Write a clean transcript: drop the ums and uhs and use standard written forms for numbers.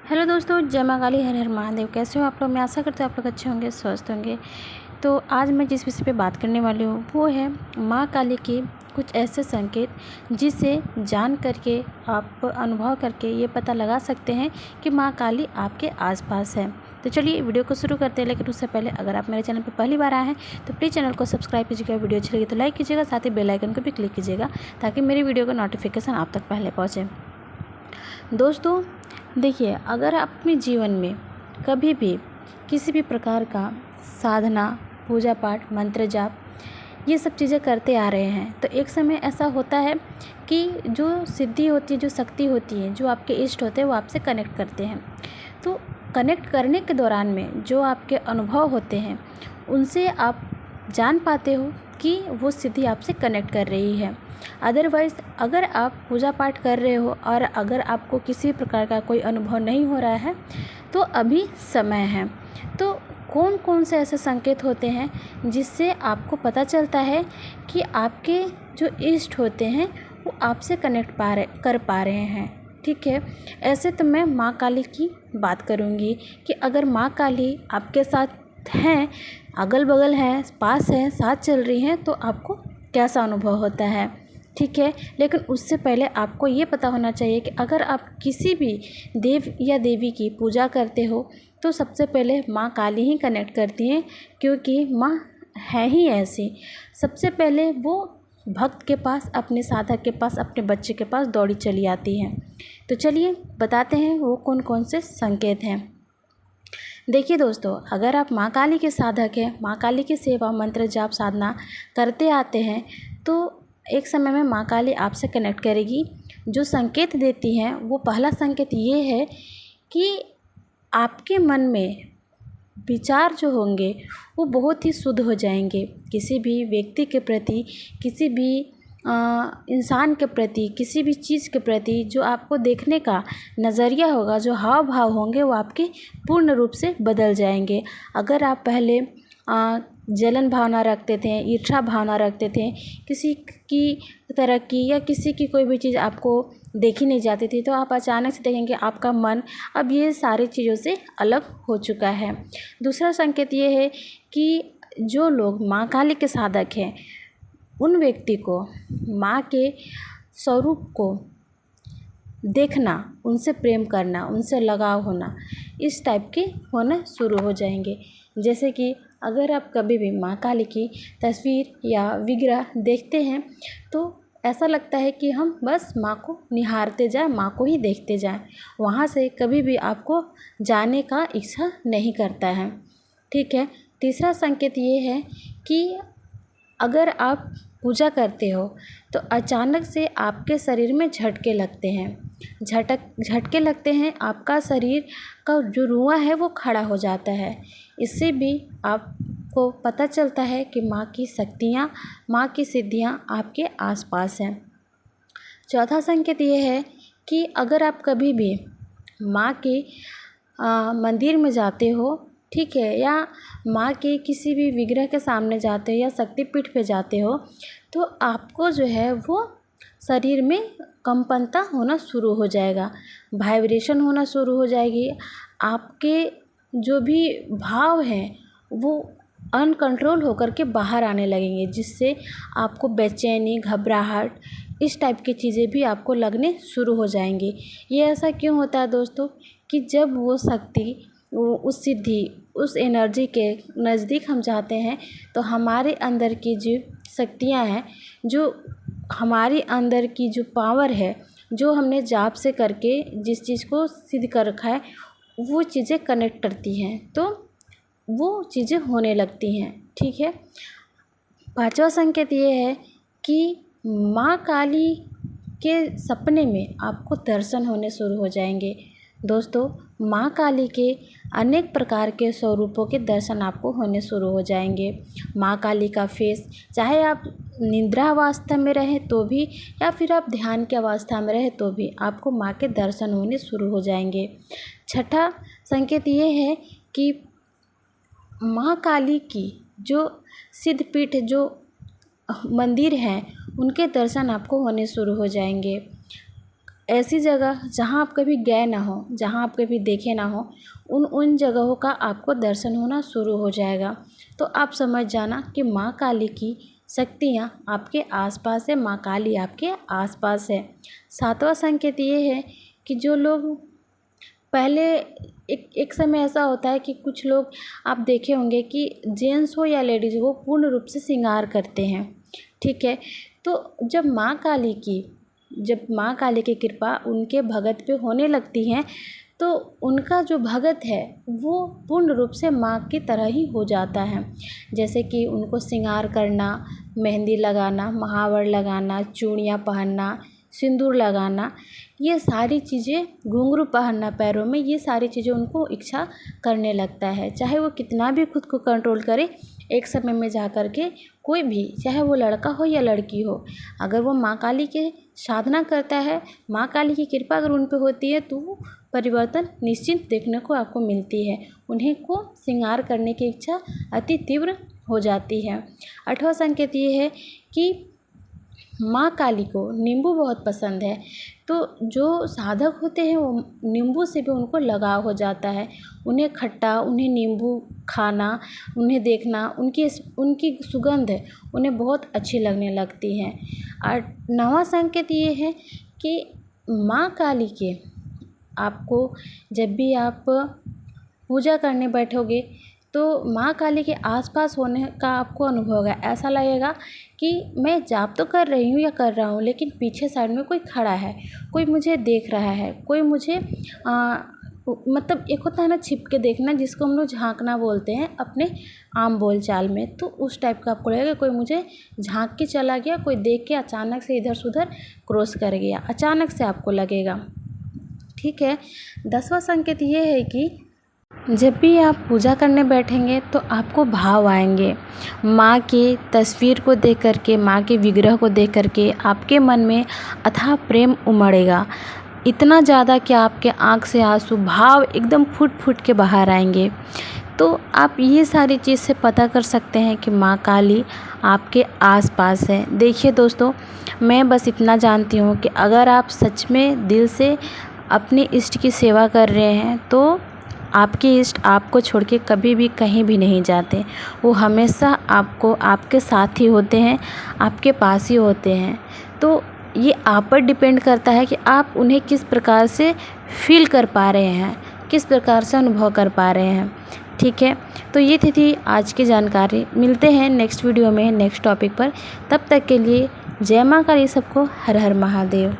Hello दोस्तों, जय माँ काली, हर हर महादेव। कैसे हो आप लोग? मैं आशा करती हूँ आप लोग अच्छे होंगे, स्वस्थ होंगे। तो आज मैं जिस विषय पे बात करने वाली हूँ वो है माँ काली की कुछ ऐसे संकेत जिसे जान करके आप अनुभव करके ये पता लगा सकते हैं कि माँ काली आपके आसपास है। तो चलिए वीडियो को शुरू करते हैं, लेकिन उससे पहले अगर आप मेरे चैनल पर पहली बार आए हैं तो प्लीज़ चैनल को सब्सक्राइब कीजिएगा। वीडियो अच्छी लगी तो लाइक कीजिएगा, साथ ही बेल आइकन को भी क्लिक कीजिएगा ताकि मेरी वीडियो का नोटिफिकेशन आप तक पहले पहुँचे। दोस्तों देखिए, अगर आप अपने जीवन में कभी भी किसी भी प्रकार का साधना, पूजा पाठ, मंत्र जाप ये सब चीज़ें करते आ रहे हैं तो एक समय ऐसा होता है कि जो सिद्धि होती है, जो शक्ति होती है, जो आपके इष्ट होते हैं वो आपसे कनेक्ट करते हैं। तो कनेक्ट करने के दौरान में जो आपके अनुभव होते हैं उनसे आप जान पाते हो कि वो सिद्धि आपसे कनेक्ट कर रही है। अदरवाइज़ अगर आप पूजा पाठ कर रहे हो और अगर आपको किसी प्रकार का कोई अनुभव नहीं हो रहा है तो अभी समय है। तो कौन कौन से ऐसे संकेत होते हैं जिससे आपको पता चलता है कि आपके जो इष्ट होते हैं वो आपसे कनेक्ट कर पा रहे हैं? ठीक है, ऐसे तो मैं माँ काली की बात करूँगी कि अगर माँ काली आपके साथ हैं, अगल बगल हैं, पास हैं, साथ चल रही हैं तो आपको कैसा अनुभव होता है। ठीक है, लेकिन उससे पहले आपको ये पता होना चाहिए कि अगर आप किसी भी देव या देवी की पूजा करते हो तो सबसे पहले माँ काली ही कनेक्ट करती हैं, क्योंकि माँ है ही ऐसी। सबसे पहले वो भक्त के पास, अपने साधक के पास, अपने बच्चे के पास दौड़ी चली आती हैं। तो चलिए बताते हैं वो कौन कौन से संकेत हैं। देखिए दोस्तों, अगर आप माँ काली के साधक हैं, माँ काली की सेवा, मंत्र जाप, साधना करते आते हैं तो एक समय में माँ काली आपसे कनेक्ट करेगी। जो संकेत देती हैं वो पहला संकेत ये है कि आपके मन में विचार जो होंगे वो बहुत ही शुद्ध हो जाएंगे। किसी भी व्यक्ति के प्रति, किसी भी इंसान के प्रति, किसी भी चीज़ के प्रति जो आपको देखने का नज़रिया होगा, जो हाव भाव होंगे वो आपके पूर्ण रूप से बदल जाएंगे। अगर आप पहले जलन भावना रखते थे, ईर्ष्या भावना रखते थे, किसी की तरक्की या किसी की कोई भी चीज़ आपको देखी नहीं जाती थी, तो आप अचानक से देखेंगे आपका मन अब ये सारी चीज़ों से अलग हो चुका है। दूसरा संकेत ये है कि जो लोग माँ काली के साधक हैं उन व्यक्ति को माँ के स्वरूप को देखना, उनसे प्रेम करना, उनसे लगाव होना, इस टाइप के होना शुरू हो जाएंगे। जैसे कि अगर आप कभी भी माँ काली की तस्वीर या विग्रह देखते हैं तो ऐसा लगता है कि हम बस माँ को निहारते जाएं, माँ को ही देखते जाएं, वहाँ से कभी भी आपको जाने का इच्छा नहीं करता है। ठीक है, तीसरा संकेत ये है कि अगर आप पूजा करते हो तो अचानक से आपके शरीर में झटके लगते हैं, झटके लगते हैं, आपका शरीर का जो रुआं है वो खड़ा हो जाता है। इससे भी आपको पता चलता है कि माँ की शक्तियाँ, माँ की सिद्धियाँ आपके आसपास हैं। चौथा संकेत ये है कि अगर आप कभी भी माँ के मंदिर में जाते हो, ठीक है, या माँ के किसी भी विग्रह के सामने जाते हो या शक्तिपीठ पे जाते हो तो आपको जो है वो शरीर में कंपनता होना शुरू हो जाएगा, वाइब्रेशन होना शुरू हो जाएगी। आपके जो भी भाव हैं वो अनकंट्रोल होकर के बाहर आने लगेंगे, जिससे आपको बेचैनी, घबराहट, इस टाइप की चीज़ें भी आपको लगने शुरू हो जाएंगी। ये ऐसा क्यों होता है दोस्तों कि जब वो शक्ति, उस सिद्धि, उस एनर्जी के नज़दीक हम जाते हैं तो हमारे अंदर की जो शक्तियाँ हैं, जो हमारे अंदर की जो पावर है, जो हमने जाप से करके जिस चीज़ को सिद्ध कर रखा है वो चीज़ें कनेक्ट करती हैं, तो वो चीज़ें होने लगती हैं। ठीक है, पांचवा संकेत ये है कि माँ काली के सपने में आपको दर्शन होने शुरू हो जाएंगे। दोस्तों, माँ काली के अनेक प्रकार के स्वरूपों के दर्शन आपको होने शुरू हो जाएंगे। माँ काली का फेस, चाहे आप निद्रा अवस्था में रहें तो भी या फिर आप ध्यान की अवस्था में रहें तो भी आपको माँ के दर्शन होने शुरू हो जाएंगे। छठा संकेत ये है कि माँ काली की जो सिद्धपीठ, जो मंदिर हैं, उनके दर्शन आपको होने शुरू हो जाएंगे। ऐसी जगह जहाँ आप कभी गए ना हो, जहाँ आप कभी देखे ना हो, उन जगहों का आपको दर्शन होना शुरू हो जाएगा। तो आप समझ जाना कि माँ काली की शक्तियाँ आपके आसपास है, माँ काली आपके आसपास है। सातवां संकेत ये है कि जो लोग पहले एक समय ऐसा होता है कि कुछ लोग आप देखे होंगे कि जेंट्स हो या लेडीज़ वो पूर्ण रूप से श्रृंगार करते हैं, ठीक है। तो जब माँ काली की कृपा उनके भगत पे होने लगती है तो उनका जो भगत है वो पूर्ण रूप से माँ की तरह ही हो जाता है। जैसे कि उनको श्रृंगार करना, मेहंदी लगाना, महावर लगाना, चूड़ियाँ पहनना, सिंदूर लगाना, ये सारी चीज़ें, घुंघरू पहनना पैरों में, ये सारी चीज़ें उनको इच्छा करने लगता है। चाहे वो कितना भी खुद को कंट्रोल करे, एक समय में जा कर के कोई भी, चाहे वो लड़का हो या लड़की हो, अगर वो माँ काली के साधना करता है, माँ काली की कृपा अगर उन पे होती है तो परिवर्तन निश्चित देखने को आपको मिलती है। उन्हें को श्रृंगार करने की इच्छा अति तीव्र हो जाती है। 8वां संकेत ये है कि माँ काली को नींबू बहुत पसंद है। तो जो साधक होते हैं वो नींबू से भी उनको लगाव हो जाता है। उन्हें खट्टा, उन्हें नींबू खाना, उन्हें देखना, उनकी सुगंध उन्हें बहुत अच्छी लगने लगती है। और 9वां संकेत ये है कि माँ काली के आपको जब भी आप पूजा करने बैठोगे तो माँ काली के आसपास होने का आपको अनुभव होगा। ऐसा लगेगा कि मैं जाप तो कर रही हूँ या कर रहा हूँ, लेकिन पीछे साइड में कोई खड़ा है, कोई मुझे देख रहा है, कोई मुझे मतलब एक होता है ना छिप के देखना, जिसको हम लोग झांकना बोलते हैं अपने आम बोल चाल में। तो उस टाइप का आपको लगेगा कोई मुझे झांक के चला गया, कोई देख के अचानक से इधर से उधर क्रॉस कर गया, अचानक से आपको लगेगा, ठीक है। 10वां संकेत ये है कि जब भी आप पूजा करने बैठेंगे तो आपको भाव आएंगे। माँ की तस्वीर को देख करके, माँ के विग्रह को देख करके आपके मन में अथाह प्रेम उमड़ेगा, इतना ज़्यादा कि आपके आँख से आंसू, भाव एकदम फूट फूट के बाहर आएंगे। तो आप ये सारी चीज़ से पता कर सकते हैं कि माँ काली आपके आसपास है। देखिए दोस्तों, मैं बस इतना जानती हूँ कि अगर आप सच में दिल से अपने इष्ट की सेवा कर रहे हैं तो आपके इष्ट आपको छोड़ के कभी भी कहीं भी नहीं जाते। वो हमेशा आपको, आपके साथ ही होते हैं, आपके पास ही होते हैं। तो ये आप पर डिपेंड करता है कि आप उन्हें किस प्रकार से फील कर पा रहे हैं, किस प्रकार से अनुभव कर पा रहे हैं, ठीक है। तो ये थी आज की जानकारी। मिलते हैं नेक्स्ट वीडियो में नेक्स्ट टॉपिक पर। तब तक के लिए जय माँ काली, सबको हर हर महादेव।